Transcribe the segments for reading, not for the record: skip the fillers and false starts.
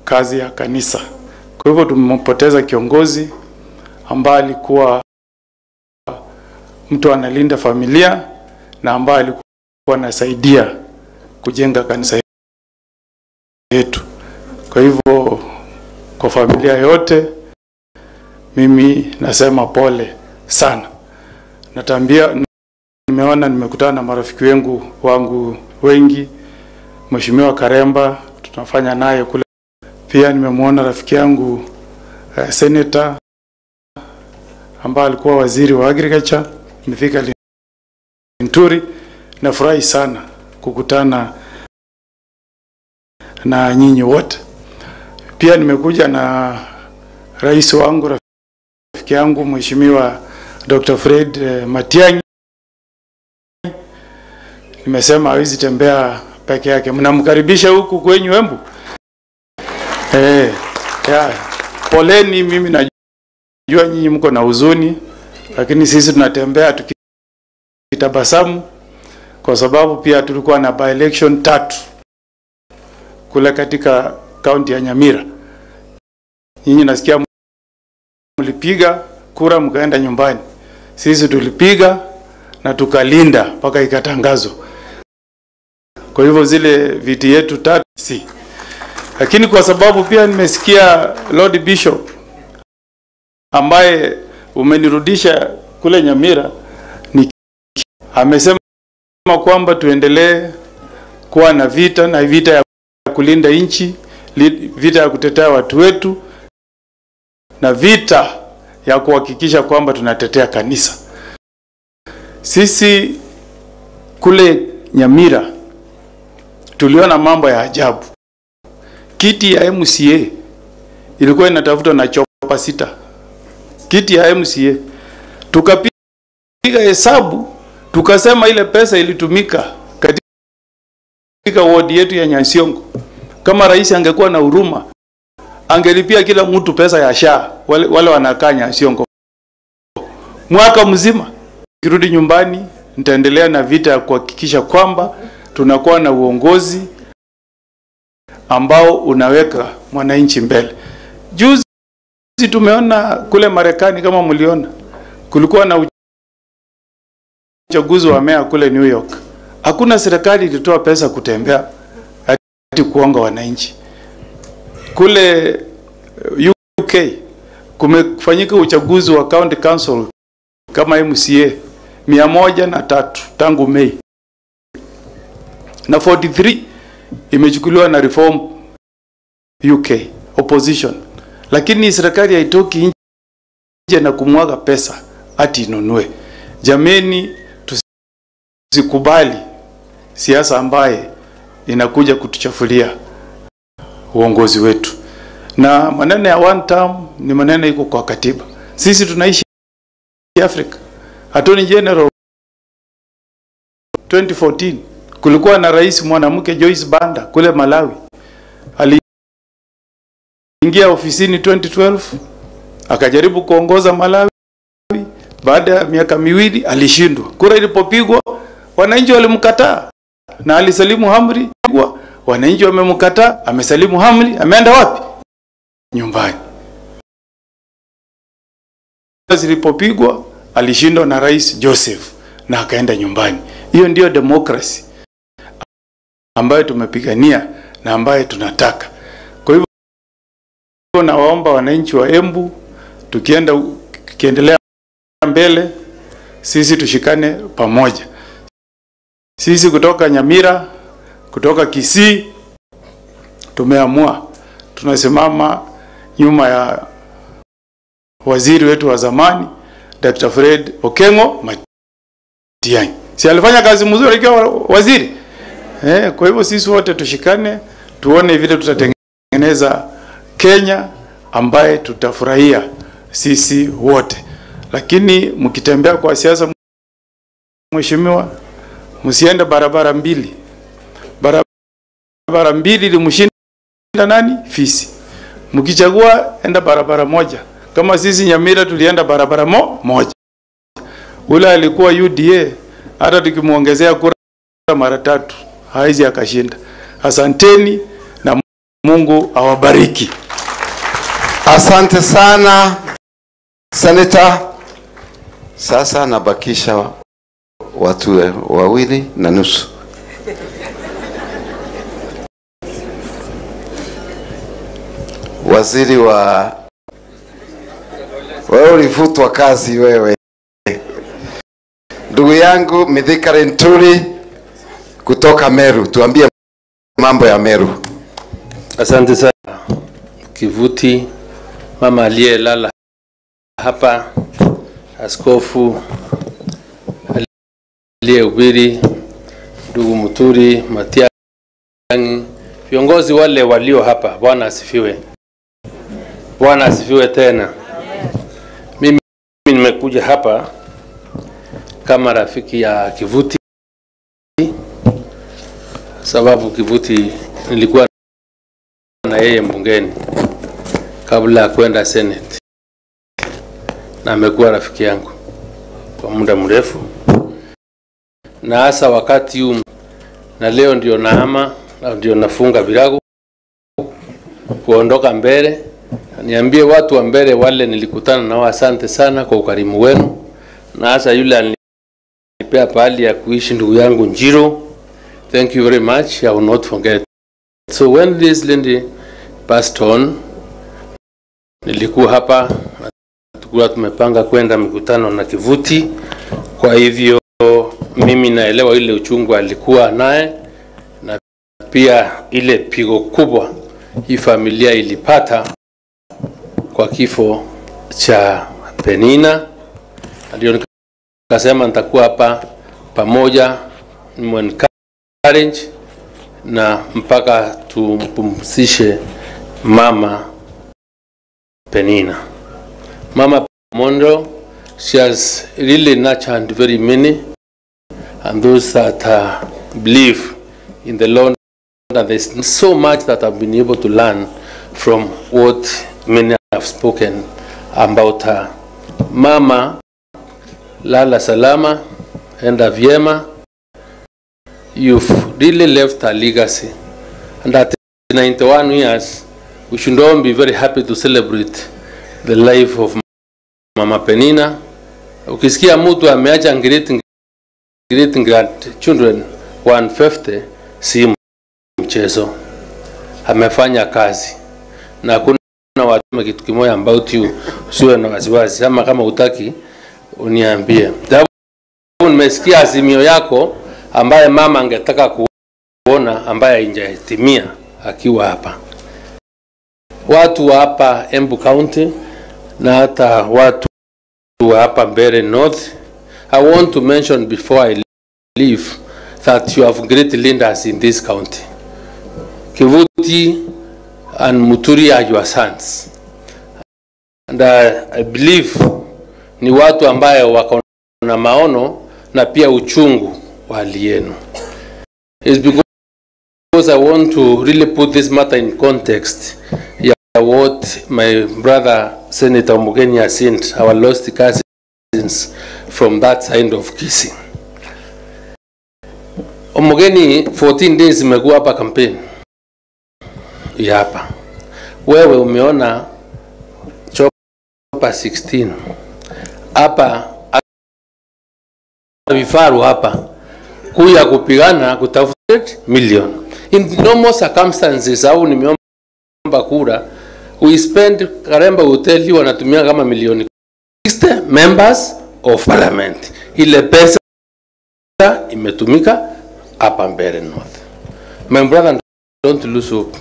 kazi ya kanisa. Kwa hivyo tumempoteza kiongozi ambaye alikuwa mtu analinda familia na ambaye alikuwa anasaidia kujenga kanisa yetu. Kwa hivyo kwa familia yote mimi nasema pole sana. Nimekutana na marafiki wangu wengi. Mheshimiwa Karemba tunafanya naye kule. Pia nimemuona rafiki yangu senator ambaye alikuwa waziri wa agriculture, amefika Linturi. Nafurahi sana kukutana na nyinyi wote. Pia nimekuja na rais wangu, rafiki yangu Mheshimiwa Dr. Fred Matiang'i. Nimesema hawezi tembea peke yake. Mnamkaribisha huku kwenyu Embu? Poleni, mimi najua nyinyi mko na huzuni, lakini sisi tunatembea tukitabasamu kwa sababu pia tulikuwa na by-election 3 kule katika kaunti ya Nyamira. Nyinyi nasikia mlipiga kura mkaenda nyumbani. Sisi tulipiga na tukalinda mpaka ikatangazwa. Kwa hivyo zile viti yetu 3 si. Lakini kwa sababu pia nimesikia Lord Bishop ambaye umenirudisha kule Nyamira amesema kwamba tuendelee kuwa na vita ya kulinda nchi, vita ya kutetea watu wetu na vita ya kuhakikisha kwamba tunatetea kanisa. Sisi kule Nyamira tuliona mambo ya ajabu. Kiti ya MCA ilikuwa inatafutwa na chopa 6. Kiti ya MCA tukapiga hesabu, tukasema ile pesa ilitumika katika ward yetu ya Nyansiongo. Kama rais angekuwa na huruma, angelipia kila mtu pesa ya SHA wale wanakaa Nyansiongo mwaka mzima. Kirudi nyumbani nitaendelea na vita ya kuhakikisha kwamba tunakuwa na uongozi ambao unaweka mwananchi mbele. Juzi tumeona kule Marekani, kama mliona, kulikuwa na uchaguzi wa meya kule New York. Hakuna serikali ilitoa pesa kutembea hadi kuonga wananchi. Kule UK kumefanyika uchaguzi wa county council kama MCA 103 tangu Mei, na 43 imechukuliwa na Reform UK opposition. Lakini serikali haitoki nje na kumwaga pesa ati inunue. Jameni, tusikubali siasa ambaye inakuja kutuchafulia uongozi wetu. Na maneno ya one term ni maneno iko kwa katiba. Sisi tunaishi Afrika. Attorney General 2014 kulikuwa na rais mwanamke Joyce Banda kule Malawi. Aliingia ofisini 2012 akajaribu kuongoza Malawi. Baada ya miaka 2 alishindwa. Kura ilipopigwa wananchi walimkataa na alisalimu amri. Wananchi wamemkataa, amesalimu amri, ameenda wapi? Nyumbani. Zilipopigwa alishindwa na rais Joseph na akaenda nyumbani. Hiyo ndio demokrasi ambayo tumepigania na ambayo tunataka. Kwa hivyo nawaomba wananchi wa Embu, tukiendelea mbele, sisi tushikane pamoja. Sisi kutoka Nyamira, kutoka Kisii, tumeamua tunasimama nyuma ya waziri wetu wa zamani Dr. Fred Okengo Matiang'i. Si alifanya kazi mzuri akiwa waziri? Kwa hivyo sisi wote tushikane, tuone vile tutatengeneza Kenya ambaye tutafurahia sisi wote. Lakini mkitembea kwa siasa, mheshimiwa, msiende barabara mbili. Barabara mbili ilimshinda nani? Fisi. Mkichagua enda barabara moja. Kama sisi Nyamira tulienda barabara moja. Ule alikuwa UDA, hata tukimuongezea kura mara 3 haizi akashinda. Asanteni. Mungu awabariki. Asante sana Senator. Sasa nabakisha watu 2.5. Waziri wa wewe ulifutwa kazi wewe. Ndugu yangu Mithika Linturi kutoka Meru, tuambie mambo ya Meru. Asante sana Kivuti, mama aliyelala hapa, askofu aliyehubiri, ndugu Muturi, Matiang'i, viongozi wale walio hapa, Bwana asifiwe. Bwana asifiwe tena. Mimi nimekuja hapa kama rafiki ya Kivuti, sababu Kivuti nilikuwa na yeye mbungeni kabla ya kwenda Senate, na amekuwa rafiki yangu kwa muda mrefu, na hasa wakati huu, na leo ndio naama au ndio nafunga virago kuondoka mbele. Niambie watu wa mbele wale nilikutana nao, asante sana kwa ukarimu wenu, na hasa yule alinipea pahali ya kuishi ndugu yangu Njiro, thank you very much, I will not forget. So when this lady passed on, nilikuwa hapa, tulikuwa tumepanga kwenda mikutano na Kivuti. Kwa hivyo mimi naelewa ile uchungu alikuwa naye, na pia ile pigo kubwa hii familia ilipata kwa kifo cha Penina. Ndio nikasema nitakuwa hapa pamoja, encourage na mpaka tumpumzishe mama Penina. Mama Mondo, she has really nurtured very many, and those that believe in the Lord, and there's so much that I've been able to learn from what many have spoken about her. Mama, lala salama, enda vyema. You've really left a legacy, and at 91 years, we should all be very happy to celebrate the life of Mama Penina. Ukisikia mtu ameacha great grandchildren 150, si mchezo. Amefanya kazi, na kuna watu kitu kimoja about you, usiwe na wasiwasi. Kama utaki uniambie. Nimesikia azimio yako ambaye mama angetaka kuona, ambaye injatimia akiwa hapa. Watu wa hapa Embu County na hata watu wa hapa Mbeere North, I want to mention before I leave that you have great leaders in this county. Kivuti and Muturi are your sons, and I believe ni watu ambaye wako na maono na pia uchungu wa hali yenu. It's because I want to really put this matter in context. What my brother Senator Omogeni has sent our lost cousins from that side of Kisii. Omogeni 14 days imekuwa hapa campaign ya hapa. Wewe umeona chopa 16 hapa, vifaru hapa kuya kupigana kutafuta million. In normal circumstances, au nimeomba kura, we spend, Karemba will tell you, wanatumia kama milioni 60 members of parliament. Ile pesa imetumika hapa Mbeere North. My brother, don't lose hope.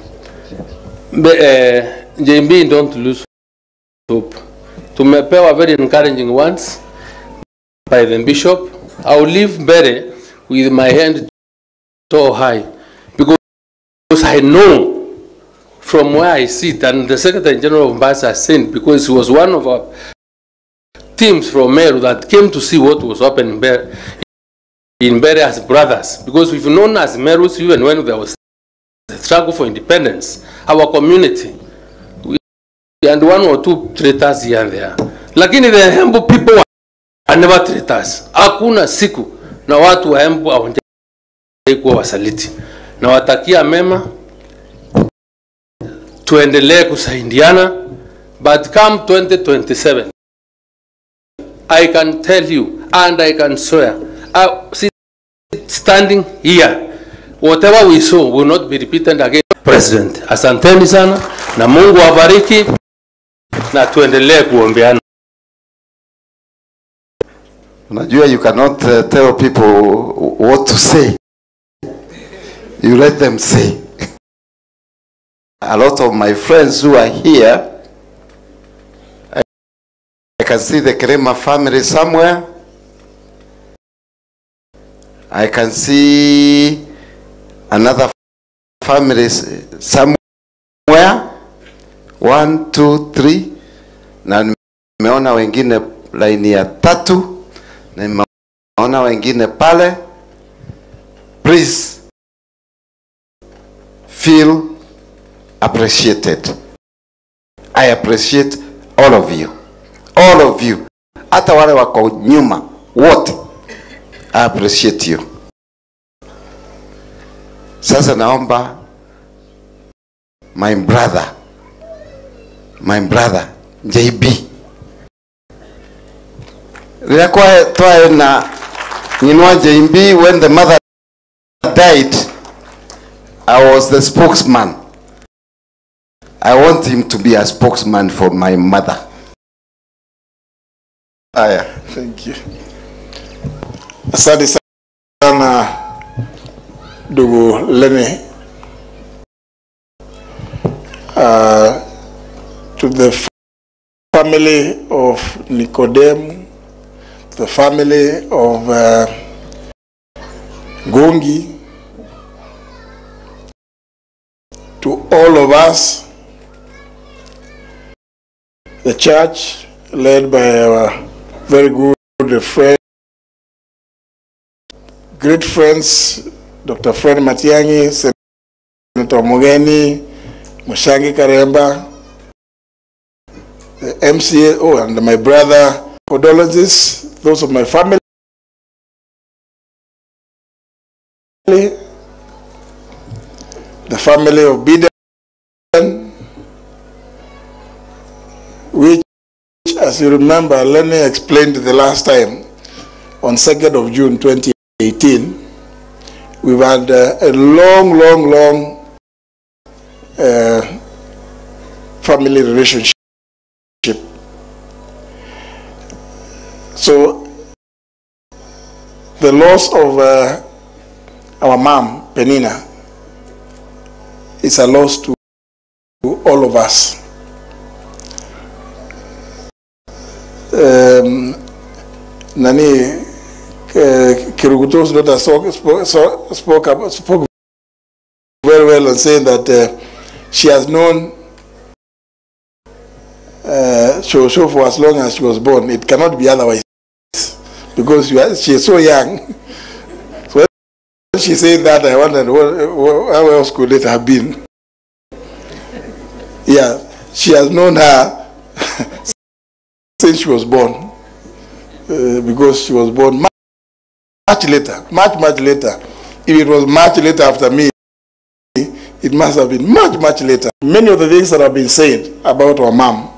JB, don't lose hope. Tumepewa very encouraging ones by the bishop. I will leave Mbeere with my hand so high, because I know from where I sit, and the Secretary General of Mombasa sent, because he was one of our teams from Meru that came to see what was happening in Mbeere as brothers, because we've known as Merus even when there was the struggle for independence, our community, and one or two traitors here and there. Lakini the Embu people are never traitors. Hakuna siku na watu wa Embu hawajawahi kuwa wasaliti. Na watakia mema. tuendelee kusaidiana, but come 2027 I can tell you and I can swear, standing here, whatever we saw will not be repeated again. President, asanteni sana na Mungu awabariki na tuendelee kuombeana. Unajua, you cannot tell people what to say. You let them say. A lot of my friends who are here, I can see the Kerema family somewhere. I can see another family somewhere. 1, 2, 3. Na nimeona wengine laini ya 3. Na nimeona wengine pale. Please feel appreciated. I appreciate all of you. All of you. Hata wale wako nyuma wote, I appreciate you. Sasa naomba my brother JB, Lekwa toa na nyinwa JB. When the mother died, I was the spokesman. I want him to be a spokesman for my mother. Aya. Thank you. Asante sana ndugu Lene. To the family of Nicodem, the family of Gongi, to all of us, the church led by our very good friend, great friends, Dr. Fred Matiang'i, Senator Mugeni, Mushangi Karemba, the MCA, and my brother, podologists, those of my family, the family of Biden, which, as you remember, Lenny explained the last time, on 2nd of June 2018, we've had a long family relationship. So the loss of our mom, Penina, is a loss to all of us. Kiruguto's daughter spoke very well and saying that she has known Shosho for as long as she was born. It cannot be otherwise, because she is so young. So when she said that, I wondered how else could it have been. Yeah, she has known her since she was born, because she was born much later, much later. If it was much later after me, it must have been much later. Many of the things that have been said about our mom,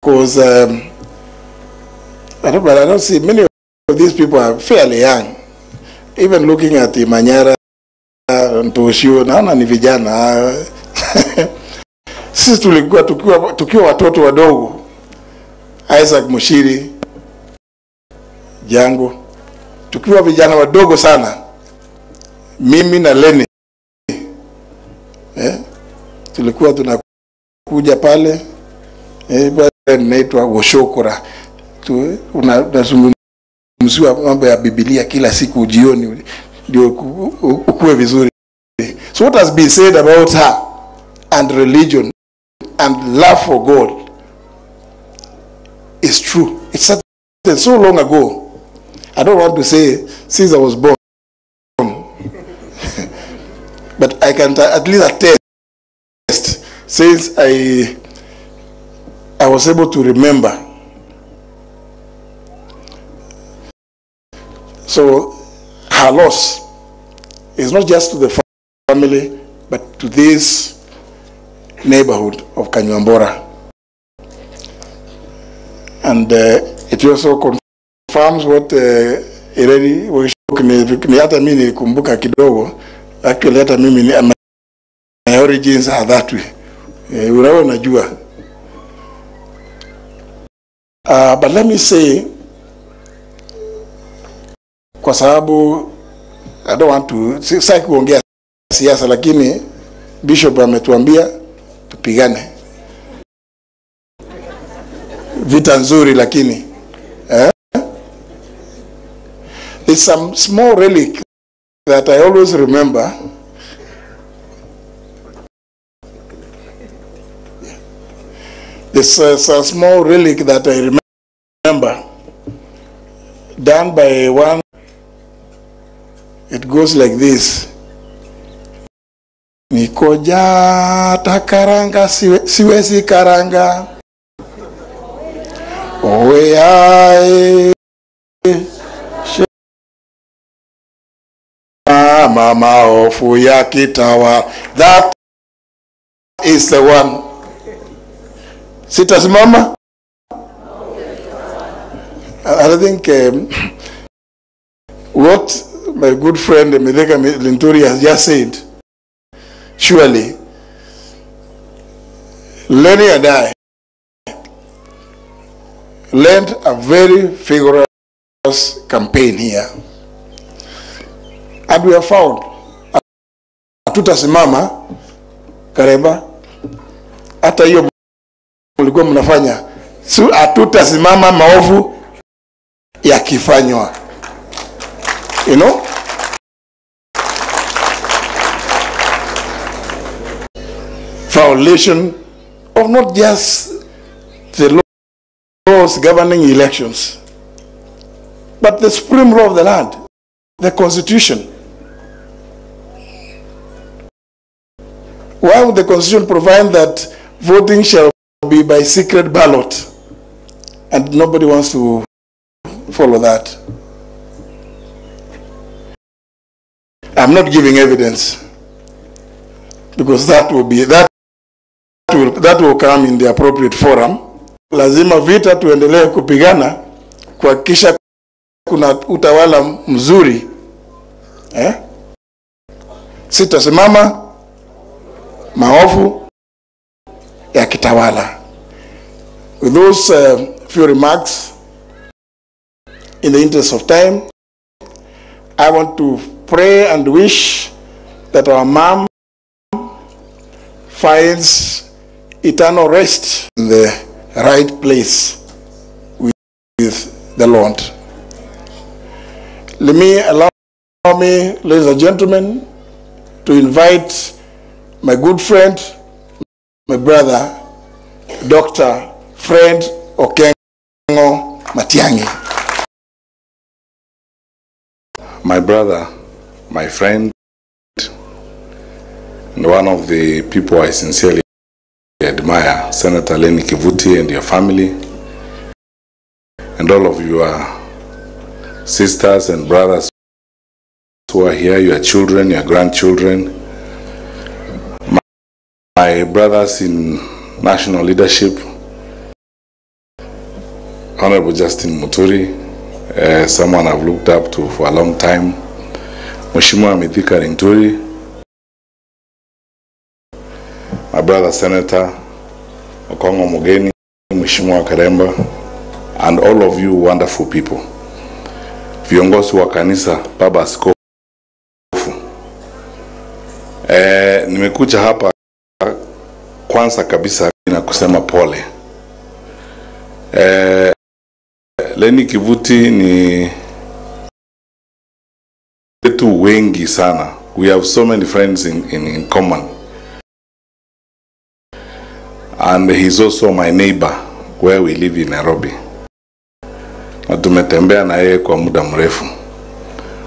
because I don't see many of these people are fairly young. Even looking at the Manyara and Toshio, naona ni vijana. Sisi tulikuwa tukiwa watoto wadogo. Isaac Mushiri, Jango, tukiwa vijana wadogo sana. Mimi na Lenny, tulikuwa tunakuja pale, naitwa Woshokora. Unazungumziwa mambo ya Biblia kila siku jioni ndio ukue vizuri. So what has been said about her and religion and love for God is true. It's so long ago. I don't want to say since I was born, but I can at least attest since I was able to remember. So her loss is not just to the family, but to this neighborhood of Kanywambora. And it also confirms what Irene ni hata mimi nilikumbuka kidogo. Actually hata mimi my origins are that way. Unaona najua. But let me say, kwa sababu I don't want to sasa kuongea siasa, lakini Bishop ametuambia tupigane vita nzuri, lakini there's some small relic that I always remember. There's a small relic that I remember done by one. It goes like this. Nikoja takaranga siwezi karanga. Oyae mama ofu ya kitawa. That is the one. Sitasimama. I think what my good friend Mithika Linturi has just said, surely Lenny and I led a very vigorous campaign here, and we have found hatutasimama Karemba. Hata hiyo mlikuwa mnafanya, hatutasimama maovu yakifanywa, you know. Violation of not just the laws governing elections, but the supreme law of the land, the Constitution. Why would the Constitution provide that voting shall be by secret ballot, and nobody wants to follow that? I'm not giving evidence, because that will come in the appropriate forum. Lazima vita tuendelee kupigana kuhakikisha kuna utawala mzuri. Sitasimama maovu ya kitawala. With those few remarks, in the interest of time, I want to pray and wish that our mom finds eternal rest in the right place with the Lord. Allow me, ladies and gentlemen, to invite my good friend, my brother, Dr. Fred Okengo Matiang'i. My brother, my friend, and one of the people I sincerely admire, Senator Lenny Kivuti and your family, and all of your sisters and brothers who are here, your children, your grandchildren, my brothers in national leadership, Honorable Justin Muturi, someone I've looked up to for a long time, Mheshimiwa Mithika Linturi, my brother Senator Okongo Mugeni, Mheshimiwa Karemba, and all of you wonderful people. Viongozi wa kanisa, Baba Askofu. Nimekuja hapa kwanza kabisa na kusema pole. Lenny Kivuti ni wetu wengi sana. We have so many friends in common. And he's also my neighbor where we live in Nairobi. Na tumetembea na yeye kwa muda mrefu.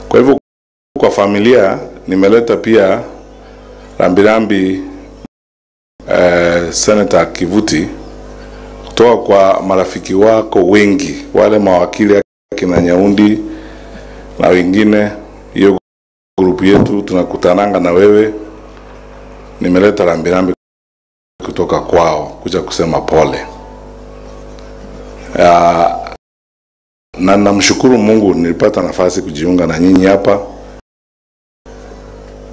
Kwa hivyo kwa familia nimeleta pia rambirambi Senator Kivuti kutoka kwa marafiki wako wengi, wale mawakili kina Nyaundi na wengine, hiyo grupu yetu tunakutananga na wewe. Nimeleta rambirambi kutoka kwao kuja kusema pole. Na namshukuru Mungu nilipata nafasi kujiunga na nyinyi hapa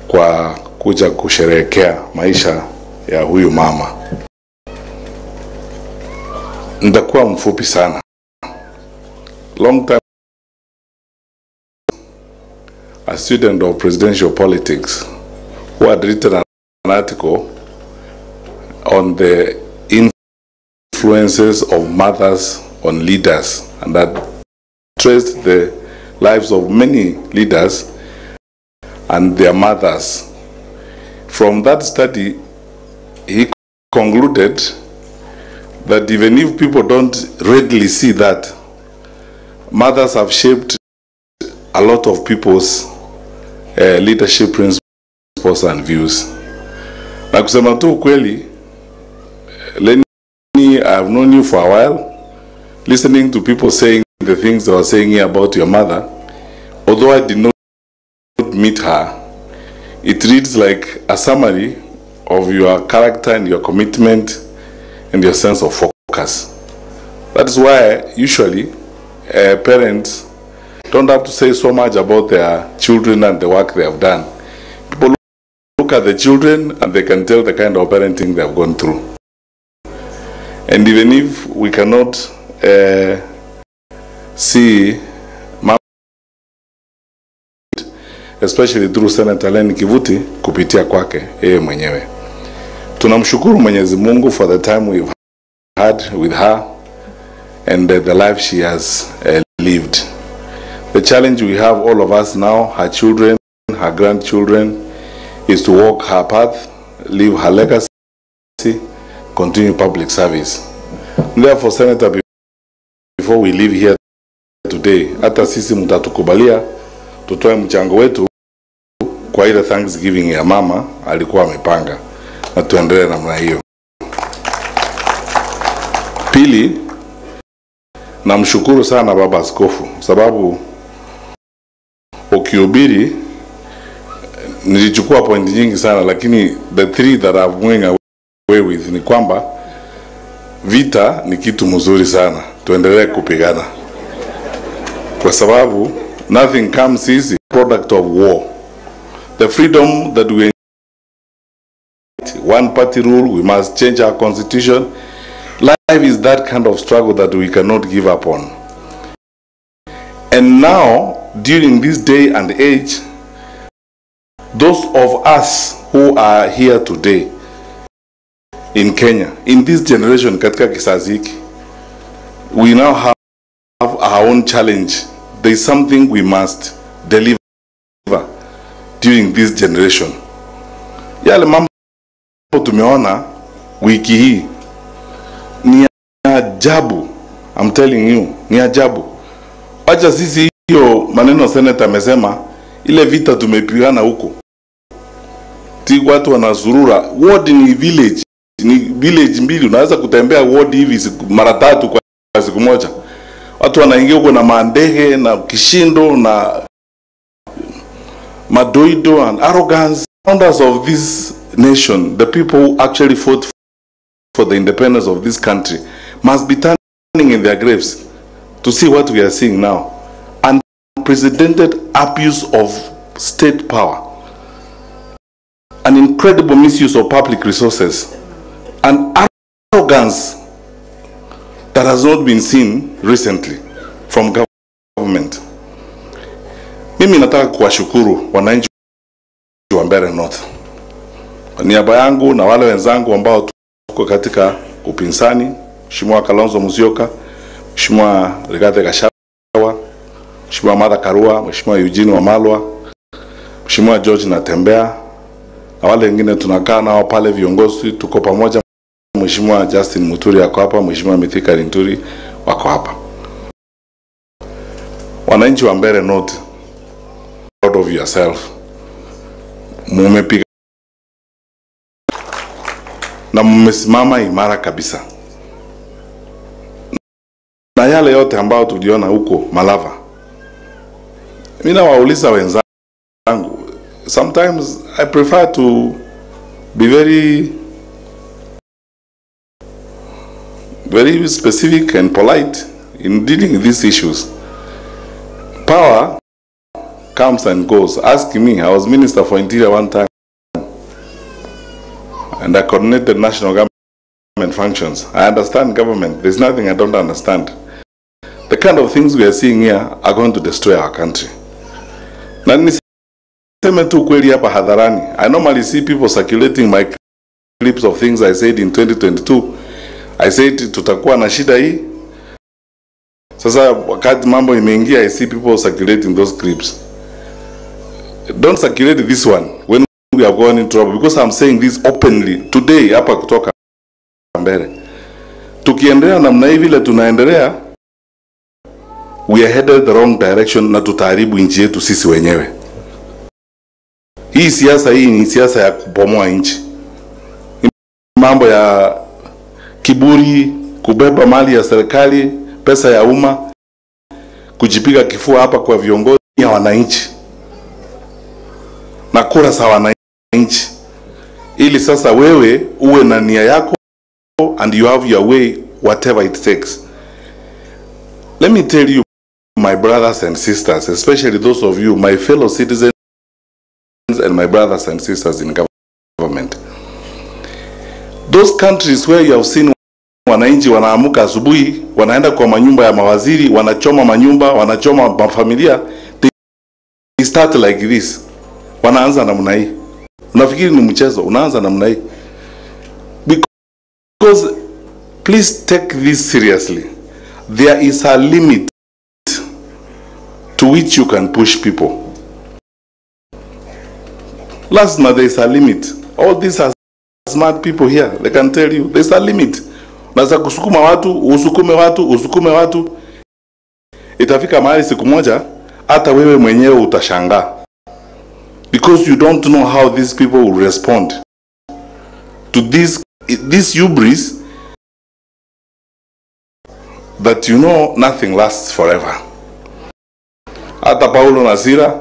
kwa kuja kusherehekea maisha ya huyu mama. Nitakuwa mfupi sana. Long time a student of presidential politics who had written an article on the influences of mothers on leaders, and that traced the lives of many leaders and their mothers. From that study, he concluded that even if people don't readily see that, mothers have shaped a lot of people's leadership principles and views. Na kusema tu kweli, Lenny, I have known you for a while. Listening to people saying the things they were saying here about your mother, although I did not meet her, it reads like a summary of your character and your commitment and your sense of focus. That's why usually parents don't have to say so much about their children and the work they have done. People look at the children and they can tell the kind of parenting they have gone through. And even if we cannot see, especially through Senator Lenny Kivuti kupitia kwake yeye mwenyewe, tunamshukuru Mwenyezi Mungu for the time we've had with her and the life she has lived. The challenge we have, all of us now, her children, her grandchildren, is to walk her path, live her legacy, continue public service. Therefore, Senator, before we leave here today, hata sisi mtatukubalia tutoe mchango wetu kwa ile Thanksgiving ya mama alikuwa amepanga, na tuendelee namna hiyo. Pili, namshukuru sana baba askofu, sababu ukihubiri nilichukua point nyingi sana, lakini the three that I'm going away with ni kwamba vita ni kitu mzuri sana, tuendelee kupigana, kwa sababu nothing comes easy, product of war. The freedom that we one party rule, we must change our constitution. Life is that kind of struggle that we cannot give up on. And now, during this day and age, those of us who are here today in Kenya, in this generation, katika kizazi hiki, we now have our own challenge. There is something we must deliver during this generation. Yale mambo tumeona wiki hii ni ajabu. I'm telling you, ni ajabu. Acha sisi hiyo maneno Senator amesema, ile vita tumepigana huko, ti watu wanazurura. Ward ni village mbili, unaweza kutembea ward hivi mara 3 kwa siku moja. Watu wanaingia huko na mandege na kishindo na madoido and arrogance. Founders of this nation, the people who actually fought for the independence of this country, must be turning in their graves to see what we are seeing now. Unprecedented abuse of state power, an incredible misuse of public resources, and arrogance that has not been seen recently from government. Mimi nataka kuwashukuru wananchi wa Mbeere North. Kwa niaba yangu na wale wenzangu ambao tuko katika upinzani, Mheshimiwa Kalonzo Musyoka, Mheshimiwa Rigathi Gachagua, Mheshimiwa Martha Karua, Mheshimiwa Eugene Wamalwa, Mheshimiwa George Natembeya, na wale wengine tunakaa nao pale, viongozi tuko pamoja. Mheshimiwa Justin Muturi yako hapa, Mheshimiwa Mithika Linturi wako hapa. Wananchi wa Mbeere North, proud of yourself. Mumepiga na mmesimama imara kabisa. Na yale yote ambao tuliona huko Malava, mimi nawauliza wenzangu, sometimes I prefer to be very very specific and polite in dealing with these issues. Power comes and goes. Ask me, I was Minister for Interior one time, and I coordinated national government functions. I understand government. There's nothing I don't understand. The kind of things we are seeing here are going to destroy our country. I normally see people circulating my clips of things I said in 2022. I said tutakuwa na shida hii. Sasa wakati mambo imeingia, I see people circulating those clips. Don't circulate this one when we are going in trouble, because I'm saying this openly today hapa kutoka mbele. Tukiendelea namna hivi vile tunaendelea, we are headed the wrong direction na tutaharibu nchi yetu sisi wenyewe. Hii siasa hii ni siasa ya kubomoa nchi. Mambo ya kiburi, kubeba mali ya serikali, pesa ya umma, kujipiga kifua hapa kwa viongozi ya wananchi na kura za wananchi, ili sasa wewe uwe na nia yako and you have your way whatever it takes. Let me tell you, my brothers and sisters, especially those of you, my fellow citizens and my brothers and sisters in government, those countries where you have seen wananchi wanaamuka asubuhi, wanaenda kwa manyumba ya mawaziri, wanachoma manyumba, wanachoma mafamilia, they start like this. Wanaanza namna hii. Unafikiri ni mchezo? Unaanza namna hii. Because please take this seriously. There is a limit to which you can push people. Last month there is a limit. All these are smart people here. They can tell you there's a limit. Unaweza kusukuma watu, usukume watu. Itafika mahali siku moja hata wewe mwenyewe utashangaa. Because you don't know how these people will respond to this hubris that you know nothing lasts forever. Hata Paulo na Sila,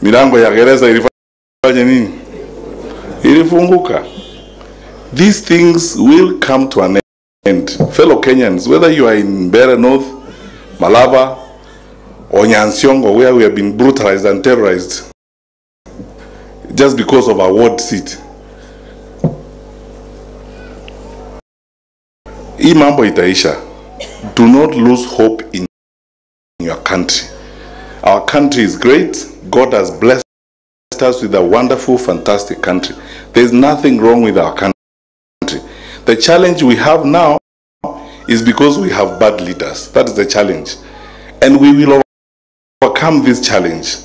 milango ya gereza ilifanya nini? Ilifunguka. These things will come to an end. Fellow Kenyans, whether you are in Mbeere North, Malaba, or Nyansiongo, where we have been brutalized and terrorized just because of our ward seat, hii mambo itaisha. Do not lose hope in your country. Our country is great. God has blessed us with a wonderful, fantastic country. There is nothing wrong with our country. The challenge we have now is because we have bad leaders. That is the challenge. And we will overcome this challenge.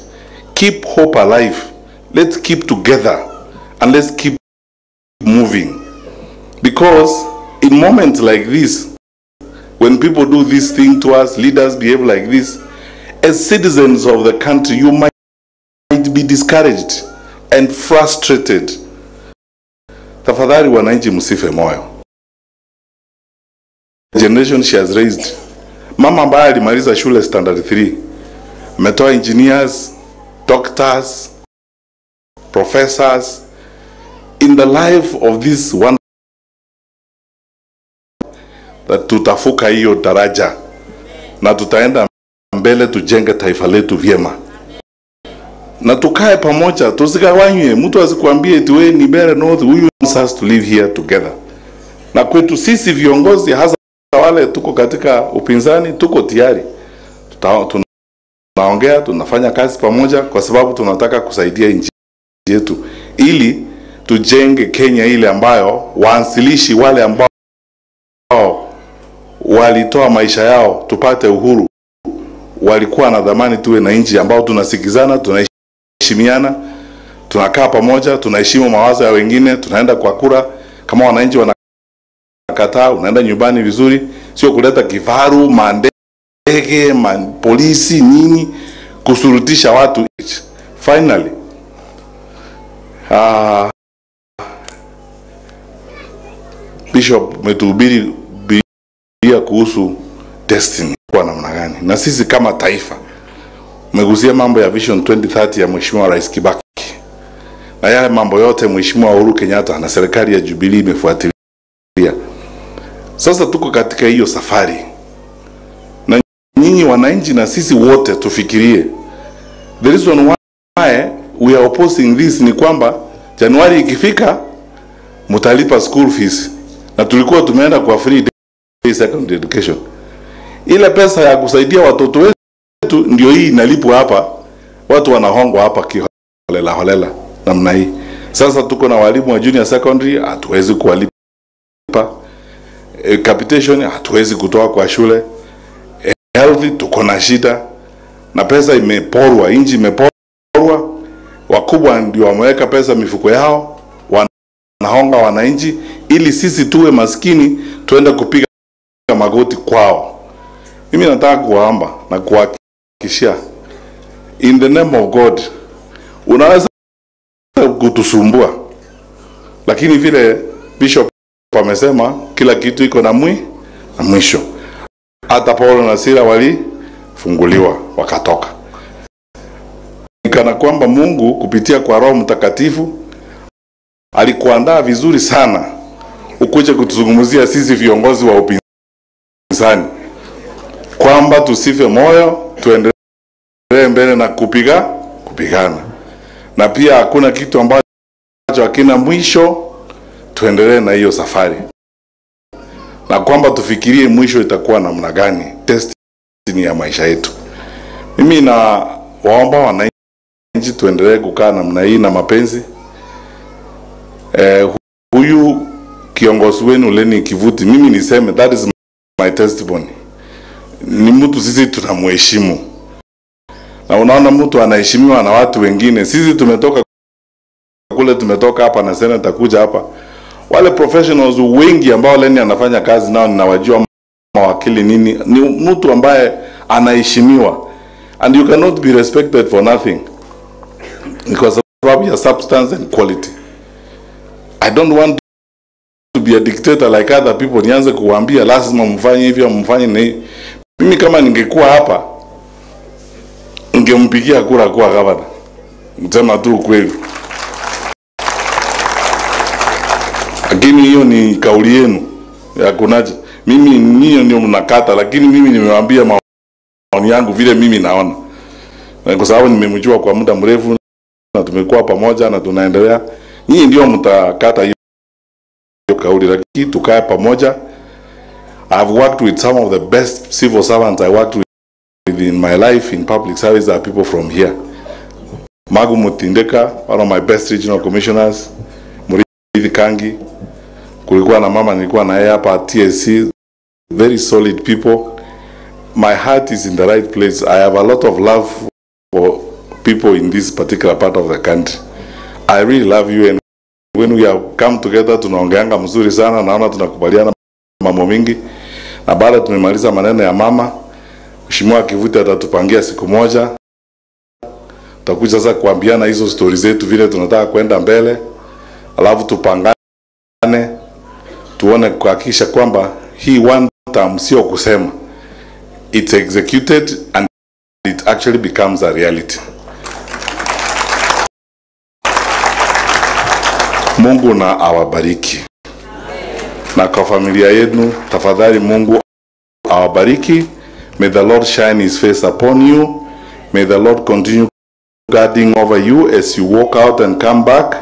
Keep hope alive. Let's keep together and let's keep moving. Because in moments like this, when people do this thing to us, leaders behave like this, as citizens of the country, you might be discouraged and frustrated. Tafadhali wananchi msife moyo. Generation she has raised. Mama ambaye alimaliza shule standard 3, ametoa engineers, doctors, professors in the life of this one, that tutafuka hiyo daraja na tutaenda mbele, tujenge taifa letu vyema. Na tukae pamoja, tusigawanywe. Mtu asikuambie eti wewe ni Mbeere North, huyu wants to live here together. Na kwetu sisi viongozi, hasa wale tuko katika upinzani, tuko tayari. Tunaongea, tunafanya kazi pamoja kwa sababu tunataka kusaidia nchi yetu ili tujenge Kenya ile ambayo waanzilishi wale ambao walitoa maisha yao tupate uhuru walikuwa na dhamani tuwe na nchi ambao tunasikizana, tunaheshimiana, tunakaa pamoja, tunaheshimu mawazo ya wengine, tunaenda kwa kura. Kama wananchi wanakataa, unaenda nyumbani vizuri, sio kuleta kifaru, mandege, polisi nini kusurutisha watu. Finally, Bishop umetuhubiri kuhusu destiny kwa namna gani, na sisi kama taifa umegusia mambo ya Vision 2030 ya Mheshimiwa Rais Kibaki, na yale mambo yote Mheshimiwa Uhuru Kenyatta na serikali ya Jubilee imefuatilia. Sasa tuko katika hiyo safari, na nyinyi wananchi na sisi wote tufikirie. The reason why we are opposing this ni kwamba Januari ikifika mtalipa school fees, na tulikuwa tumeenda kwa free day secondary education. Ile pesa ya kusaidia watoto wetu ndio hii inalipwa hapa, watu wanahongwa hapa kiholela holela namna hii. Sasa tuko na walimu wa junior secondary, hatuwezi kuwalipa. Capitation hatuwezi kutoa kwa shule. Health tuko na shida, na pesa imeporwa, inji imeporwa. Wakubwa ndio wameweka pesa mifuko yao, wanahonga wananchi ili sisi tuwe maskini tuende kupiga magoti kwao. Mimi nataka kuwaomba na kuhakikishia, in the name of God, unaweza kutusumbua, lakini vile Bishop amesema kila kitu iko na mwisho. Hata Paulo na Sila walifunguliwa wakatoka. Kana kwamba Mungu kupitia kwa Roho Mtakatifu alikuandaa vizuri sana ukuje kutuzungumzia sisi viongozi wa upinzani, kwamba tusife moyo, tuendelee mbele na kupigana. Na pia hakuna kitu ambacho hakina mwisho, tuendelee na hiyo safari. Na kwamba tufikirie mwisho itakuwa namna gani, destiny ya maisha yetu. Mimi na waomba wananchi tuendelee kukaa namna hii na mapenzi. Huyu kiongozi wenu Leni Kivuti, mimi niseme that is my testimony. Ni mtu sisi tunamheshimu. Na unaona mtu anaheshimiwa na watu wengine. Sisi tumetoka kule, tumetoka hapa na senator kuja hapa. Wale professionals wengi ambao Leni anafanya kazi nao ninawajua, mawakili nini, ni mtu ambaye anaheshimiwa. And you cannot be respected for nothing, because of your substance and quality. I don't want to be a dictator like other people. Nianze kuambia lazima mfanye hivyo, mfanye ni. Mimi kama ningekuwa hapa ningempigia kura kwa gavana. Msema tu kweli. Lakini hiyo ni kauli yenu ya kunaje. Mimi ninyo ndio mnakata, lakini mimi nimewaambia maoni yangu vile mimi naona. Kwa sababu nimemjua kwa muda mrefu na tumekuwa pamoja na tunaendelea. Nyinyi ndio mtakata hiyo kauli, lakini tukae pamoja. I've worked with some of the best civil servants I worked with in my life in public service are people from here. Magu Mutindeka, one of my best regional commissioners, Murithi Kangi, kulikuwa na mama nilikuwa na yeye hapa TSC, very solid people. My heart is in the right place. I have a lot of love for people in this particular part of the country. I really love you, and when we have come together tunaongeanga mzuri sana, naona tunakubaliana mambo mingi. Na baada tumemaliza maneno ya mama, Mheshimiwa Kivuti atatupangia siku moja. Tutakuja sasa kuambiana hizo stories zetu vile tunataka kwenda mbele. Alafu tupangane, tuone kuhakikisha kwamba hii one term sio kusema. It's executed and it actually becomes a reality. Mungu na awabariki. Na kwa familia yenu, tafadhali Mungu awabariki. May the Lord shine his face upon you. May the Lord continue guarding over you as you walk out and come back.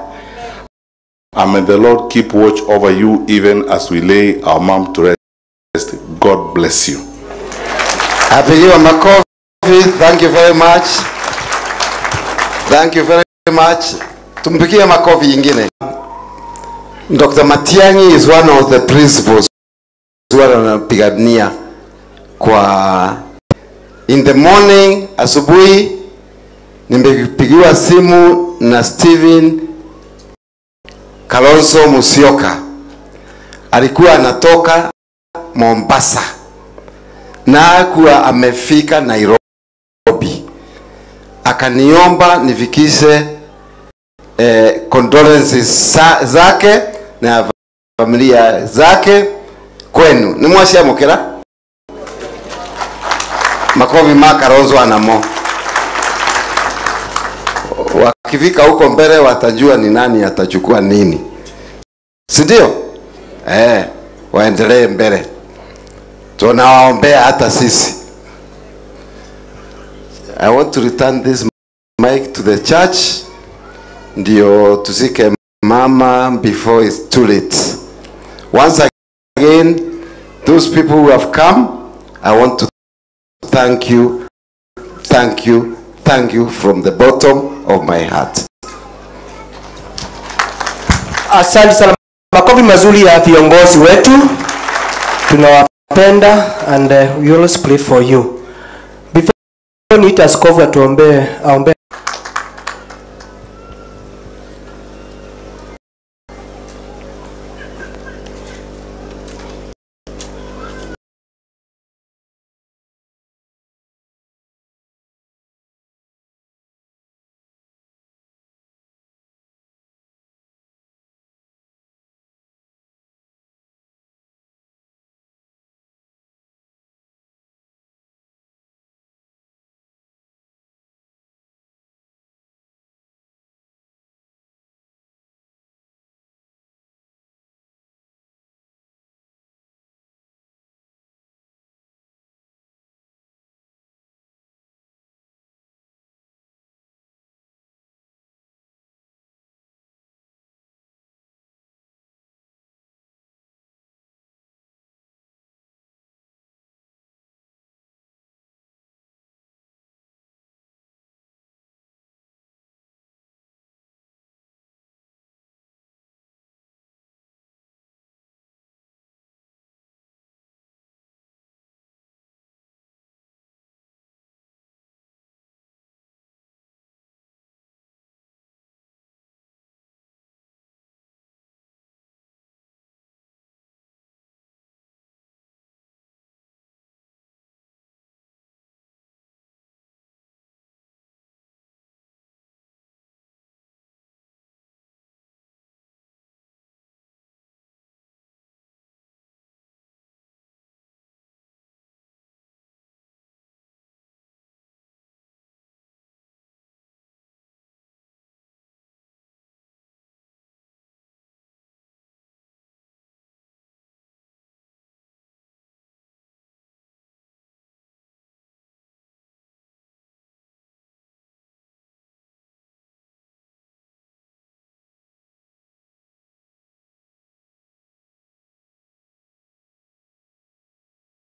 And may the Lord keep watch over you even as we lay our mom to rest. God bless you. Apigiwa makofi. Thank you very much. Thank you very much. Tumpigie makofi yingine. Dr. Matiang'i is one of the principals who are wanapigania kwa in the morning. Asubuhi nimepigiwa simu na Steven Kalonzo Musyoka, alikuwa anatoka Mombasa na kuwa amefika Nairobi, akaniomba nifikishe condolences zake na familia zake kwenu. Nimwashia mukira makofi Kalonzo anamo. Wakifika huko mbele watajua ni nani atachukua nini, si ndio? Waende muendelee mbele. Tunawaombea hata sisi. I want to return this mic to the church. Ndio tusike mama before it's too late. Once again, those people who have come, I want to thank you, thank you, thank you from the bottom of my heart. Asante sana. Makofi mazuri ya viongozi wetu. Tunawapenda and we always pray for you. Before niita askofu atuombe, aombe